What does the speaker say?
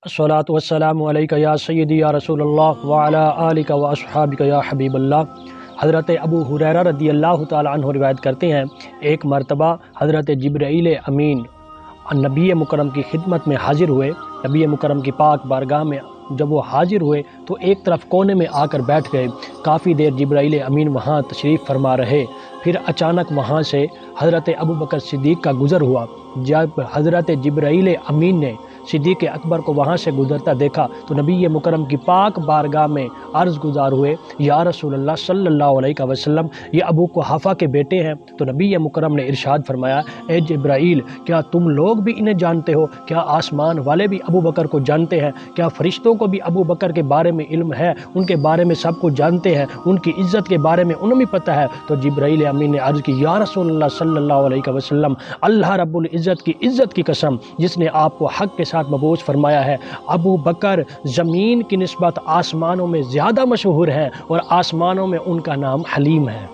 अस्सलातु वस्सलामु अलैका या सय्यदी या रसूल अल्लाह व अला आलिका व अस्हाबिका या हबीब अल्लाह। हज़रत अबू हुरैरा रदी अल्लाह तआला अन्हु रिवायत करते हैं, एक मरतबा हज़रत जिब्राईल अमीन नबी मुकरम की खिदमत में हाजिर हुए। नबी मुकरम की पाक बारगाह में जब वो हाजिर हुए तो एक तरफ कोने में आकर बैठ गए। काफ़ी देर जिब्राईल अमीन वहाँ तशरीफ़ फरमा रहे। फिर अचानक वहाँ से हज़रत अबू बकर सिद्दीक़ का गुज़र हुआ। जब हज़रत जिब्राईल अमीन ने सिद्दीक़ अकबर को वहाँ से गुज़रता देखा तो नबी मुकरम की पाक बारगाह में अर्ज़ गुज़ार हुए, या रसूल अल्लाह सल्लल्लाहु अलैहि वसल्लम, ये अबू कुहाफ़ा के बेटे हैं। तो नबी मुकरम ने इरशाद फरमाया, ए जिब्राईल, क्या तुम लोग भी इन्हें जानते हो? क्या आसमान वाले भी अबू बकर को जानते हैं? क्या फ़रिश्तों को भी अबू बकर के बारे में इल्म है? उनके बारे में सब कुछ जानते हैं? उनकी इज़्ज़त के बारे में उन्हें भी पता है? तो जिब्राईल अमीन ने अर्ज़ की, या रसूल अल्लाह सल्लल्लाहु अलैहि वसल्लम, अल्लाह रब्बुल इज़्ज़त की कसम जिसने आपको हक़ के साथ मबूस फरमाया है, अबू बकर ज़मीन की निस्बत आसमानों में ज़्यादा मशहूर हैं और आसमानों में उनका नाम हलीम है।